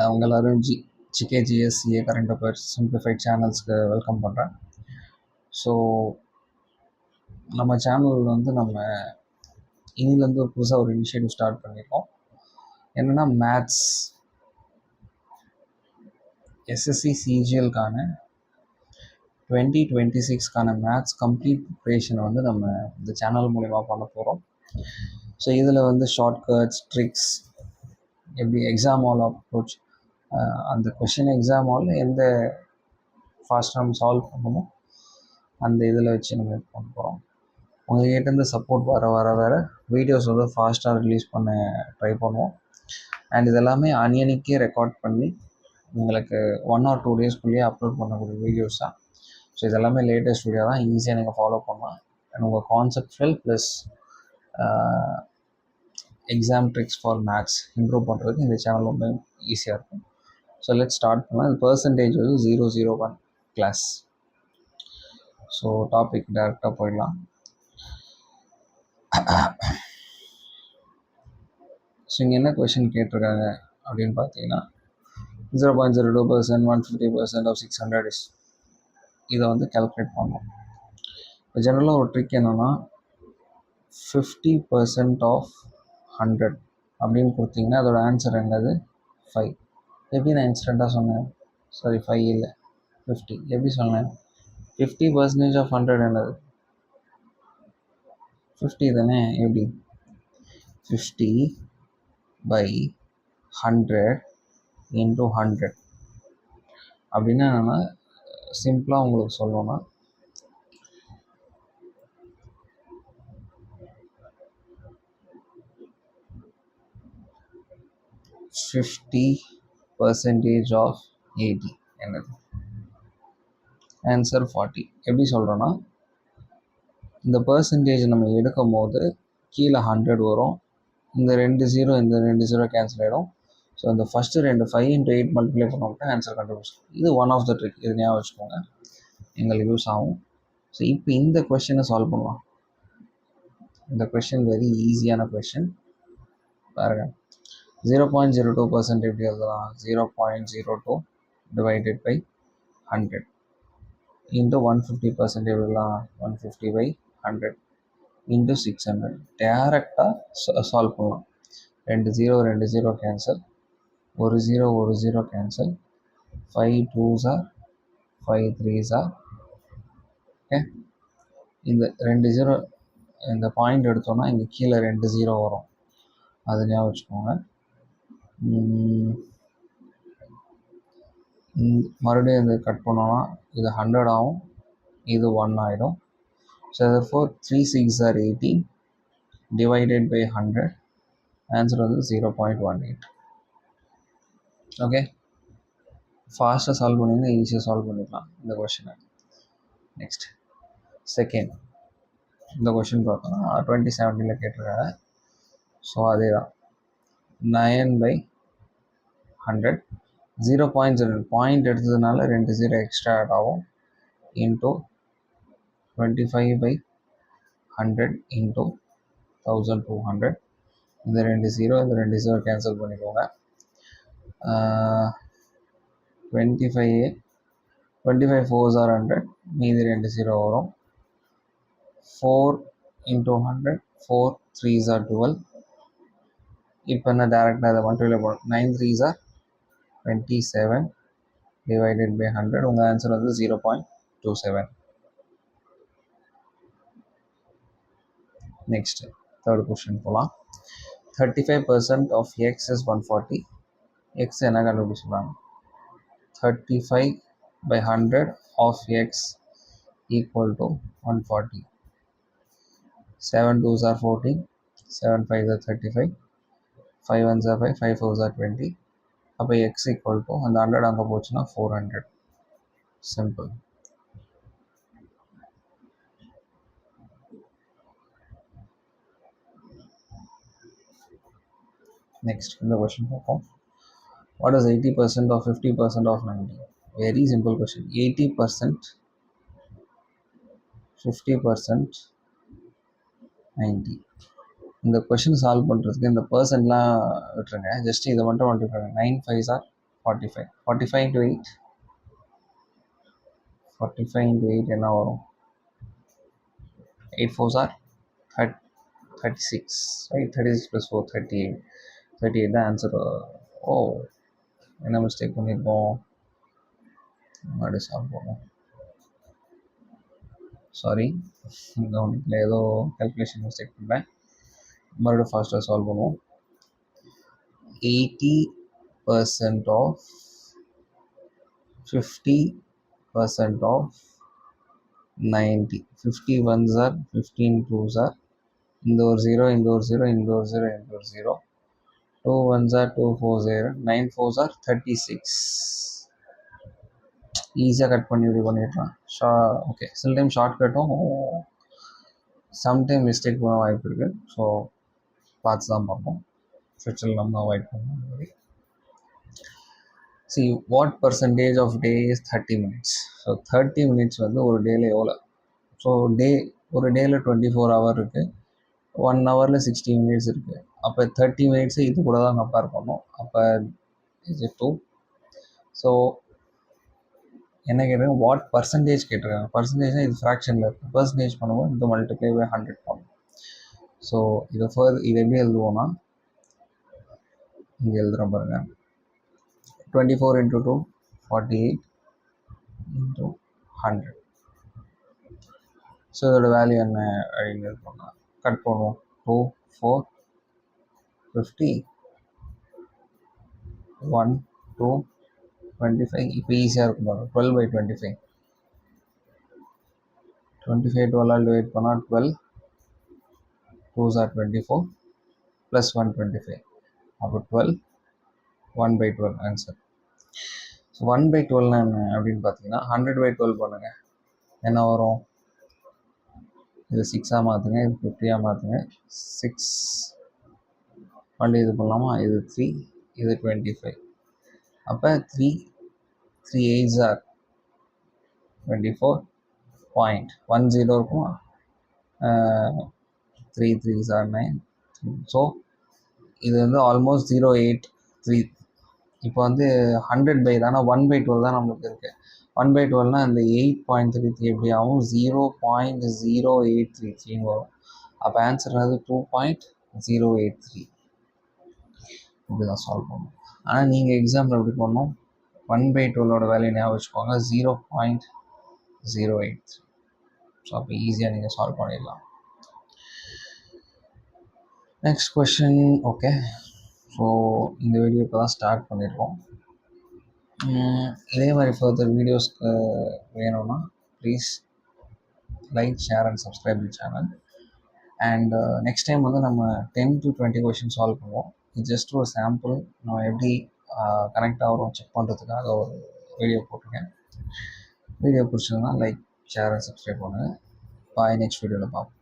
அவங்க எல்லோரும் GK GSCA current affairs simplified சேனல்ஸ்க்கு வெல்கம் பண்ணுறேன். ஸோ நம்ம சேனல் வந்து நம்ம இன்னிலேருந்து புதுசாக ஒரு இனிஷியேட்டிவ் ஸ்டார்ட் பண்ணியிருக்கோம். என்னென்னா மேத்ஸ் எஸ்எஸ்சி சிஜிஎல்கான 2026க்கான மேத்ஸ் கம்ப்ளீட் ப்ரிப்ரேஷனை வந்து நம்ம இந்த சேனல் மூலிமா பண்ண போகிறோம். ஸோ இதில் வந்து ஷார்ட்கட்ஸ், ட்ரிக்ஸ், எப்படி எக்ஸாம் ஹால் அப்ரோச், அந்த கொஷின் எக்ஸாம் ஹால் எந்த ஃபாஸ்ட்டாக நம்ம சால்வ் பண்ணணுமோ அந்த இதில் வச்சு நம்ம இது பண்ண போகிறோம். உங்கள்கிட்டேருந்து சப்போர்ட் வர வீடியோஸ் வந்து ஃபாஸ்ட்டாக ரிலீஸ் பண்ண ட்ரை பண்ணுவோம். அண்ட் இதெல்லாமே அன்னிக்கே ரெக்கார்ட் பண்ணி உங்களுக்கு 1 or 2 டேஸ்க்குள்ளேயே அப்லோட் பண்ணக்கூடிய வீடியோஸ் தான். ஸோ இதெல்லாமே லேட்டஸ்ட் வீடியோ தான், ஈஸியாக நீங்கள் ஃபாலோ பண்ணலாம். அண்ட் உங்கள் conceptual plus exam tricks for maths improve பண்ணுறதுக்கு இந்த சேனல் ரொம்ப ஈஸியாக இருக்கும். ஸோ லெட் ஸ்டார்ட் பண்ணலாம். இந்த பர்சன்டேஜ் வந்து 001 கிளாஸ். ஸோ டாபிக் டேரெக்டாக போயிடலாம். ஸோ இங்கே என்ன கொஷின் கேட்டிருக்காங்க அப்படின்னு பார்த்தீங்கன்னா 0.02%, 150% of 600 இஸ் இதை வந்து கால்குலேட் பண்ணோம். இப்போ ஜெனரலாக ஒரு ட்ரிக் என்னென்னா 50% ஆஃப் 100 அப்படின்னு கொடுத்தீங்கன்னா அதோட ஆன்சர் என்னது 5. எப்படி நான் இன்ஸ்டண்ட்டாக சொன்னேன்? சாரி 5 இல்லை 50. எப்படி சொன்னேன்? 50% ஆஃப் 100 என்னது 50 தானே? எப்படி 50/100 into 100 அப்படின்னா என்னென்னா சிம்பிளாக உங்களுக்கு சொல்லணும்னா 50% ஆஃப் 80 என்னது ஆன்சர் 40. எப்படி சொல்கிறோன்னா இந்த பர்சன்டேஜ் நம்ம எடுக்கும் போது கீழே 100 வரும், இந்த 2 0 கேன்சல் ஆகிடும். ஸோ இந்த ஃபஸ்ட்டு 2 5 into 8 மல்டிப்ளை பண்ணோம்னா ஆன்சர் கண்டுபிடிச்சிடும். இது ஒன் ஆஃப் த ட்ரிக், இது ஞாபகம் வச்சுக்கோங்க, எங்களுக்கு யூஸ் ஆகும். ஸோ இப்போ இந்த கொஷினை சால்வ் பண்ணலாம். இந்த கொஷின் வெரி ஈஸியான கொஷின் பாருங்க. 0.02% எப்படி எழுதலாம்? 0.02 டிவைடட் பை 100 இன்ட்டு 150% எழுதலாம். 150/100 இன்ட்டு 600. டேரெக்டாக சால்வ் பண்ணலாம். 2 0 cancel, 1 0 cancel, 5 2s are 5 3s are. Okay, இந்த 2 0 இந்த பாயிண்ட் எடுத்தோன்னா இங்கே கீழே 2 0 வரும், அது ஞாபகம் வச்சுக்கோங்க. மறுபடியும் இது கட் பண்ணோன்னா இது 100 ஆகும், இது 1 ஆகிடும். So therefore 3 6s are 18 divided by 100 answer வந்து 0.18. ஓகே, ஃபாஸ்ட்டாக சால்வ் பண்ணிங்கன்னா ஈஸியாக சால்வ் பண்ணிக்கலாம் இந்த கொஷினை. நெக்ஸ்ட் செகண்ட் இந்த கொஷின் பார்த்தோன்னா 2017 கேட்டிருக்காங்க. ஸோ அதே தான் 9/100 0.0 பாயிண்ட் எடுத்ததுனால 2 0 எக்ஸ்ட்ரா ஆட் ஆகும் இன்ட்டு 25/100 இன்ட்டு 1200. இந்த 2 0 கேன்சல் பண்ணிக்கோங்க. 25 4s are 100, மீதி 2 0 வரும். 4 into 100, 4 3s are 12. இப்போ என்ன டேரெக்டாக அதை மல்டிப்ளை பண்ணணும். 9 3s are 27 divided by 100. உங்கள் ஆன்சர் வந்து 0.27. நெக்ஸ்ட் தேர்ட் கொஸ்டின் போகலாம். 35% ஆஃப் எக்ஸ் இஸ் 140. எக்ஸ் என்ன கண்டுபிடிச்சு சொல்கிறாங்க? 35/100 of X equal to 140. 7 2s are 14, 7 5s are 35, 5 1s are 5, 5 4s are 20. அப்போ எக்ஸ் ஈக்குவல் டு அந்த 100 அங்கே போச்சுன்னா 400. சிம்பிள். நெக்ஸ்ட் இந்த கொஸ்டின் பார்ப்போம். What is 80% of 50% of 90? Very simple question. 80%, 50%, 90. இந்த கொஷின் சால்வ் பண்ணுறதுக்கு இந்த பர்சன்ட்லாம் விட்டுருங்க, ஜஸ்ட் இதை மட்டும் மல்டிப்ளை பண்ணுங்க. 9 5s are 45. 45 into 8. 45 into 8 என்ன வரும்? 8 4s are 36, right? 36 plus 4 38. 38 தான் ஆன்சர். ஓ, என்ன மிஸ்டேக் பண்ணியிருக்கோம்? மறுபடியும் சால்வ் பண்ணுவோம். சாரி, கவனிக்கல, ஏதோ கால்குலேஷன் மிஸ்டேக் பண்ணுறேன். மறுபடியும் ஃபாஸ்ட்டாக சால்வ் பண்ணுவோம். 80% of 50% of 90. 50 ones are 15 twos are, இந்த ஒரு 0, இந்த ஒரு 0, இந்த ஒரு 0, இந்த ஒரு 0. 2 ones are 2 4s are 9 4s are 36. ஈஸியாக கட் பண்ணி இப்படி பண்ணிடலாம். ஓகே, சில டைம் ஷார்ட்கட்டும் சம்டைம் மிஸ்டேக் பண்ண வாய்ப்பு இருக்குது. ஸோ பார்த்து தான் பார்ப்போம். ஃபியூச்சரில் நம்ம அவாய்ட் பண்ணுவோம். See, what percentage of day is 30 minutes. So 30 minutes வந்து ஒரு டேயில் எவ்வளோ? ஸோ ஒரு டேயில் 24 hour இருக்குது. 1 hourல 60 minutes இருக்குது. அப்போ 30 minutes இது கூட தான் கம்பேர் பண்ணோம். அப்போ இஸ் இட் 2? ஸோ என்ன கேட்டிருக்காங்க? வாட் பர்சன்டேஜ் கேட்டிருக்காங்க. பர்சன்டேஜ்னால் இது ஃப்ராக்ஷனில் இருக்குது. பர்சன்டேஜ் பண்ணும்போது இந்த மல்டிப்ளை பை 100 பண்ணணும். ஸோ இதை இது எப்படி எழுதுவோன்னா, இங்கே எழுதுகிறோம் பாருங்கள். 24 into 2 48 into 100. ஸோ இதோட வேல்யூ என்ன அப்படின்னு பண்ணால் கட் பண்ணுவோம். 2 4 50 1 2 25. இப்போ ஈஸியாக இருக்கும் பாருங்கள். 12 by 25. 25 12 டிவைட் பண்ணால் 12 2s are 24 ப்ளஸ் 1 25. அப்போ 12 1 by 12 ஆன்சர். ஸோ 1 by 12 என்ன அப்படின்னு பார்த்தீங்கன்னா 100 by 12 பண்ணுங்கள். என்ன வரும்? இது 6ஆக மாற்றுங்க, இது 50ஆக மாற்றுங்க. 6 இது பண்ணலாமா? இது 3, இது 25. அப்போ 3 8s are 24.10 இருக்கும். 3 3s are 9. ஸோ இது வந்து ஆல்மோஸ்ட் 0.83. இப்போ வந்து 100 by தானே, 1 by 12 தான் நம்மளுக்கு இருக்குது. 1 by 12னால் இந்த 8.33 எப்படி ஆகும்? 0.0833 வரும். அப்போ ஆன்சர் வந்து 2.083. இப்படி தான் சால்வ் பண்ணணும். ஆனால் நீங்கள் எக்ஸாம்பிள் எப்படி பண்ணணும்? 1 by 12ஓட வேல்யூ ஞாபகம் வச்சுக்கோங்க, 0.083. ஸோ அப்போ ஈஸியாக நீங்கள் சால்வ் பண்ணிடலாம். Next question. ஓகே, ஸோ இந்த வீடியோ இப்போ தான் ஸ்டார்ட் பண்ணியிருக்கோம். இதே மாதிரி ஃபர்தர் வீடியோஸ்க்கு வேணும்னா please like, share and subscribe the channel. And next time வந்து நம்ம 10 to 20 கொஷின் சால்வ் பண்ணுவோம். இது ஜஸ்ட் ஒரு சாம்பிள், நம்ம எப்படி கனெக்ட் ஆகிறோம் செக் பண்ணுறதுக்காக ஒரு வீடியோ போட்டிருக்கேன். வீடியோ பிடிச்சதுன்னா லைக், ஷேர் அண்ட் சப்ஸ்கிரைப் பண்ணுங்கள். பாய், நெக்ஸ்ட் வீடியோவில் பார்ப்போம்.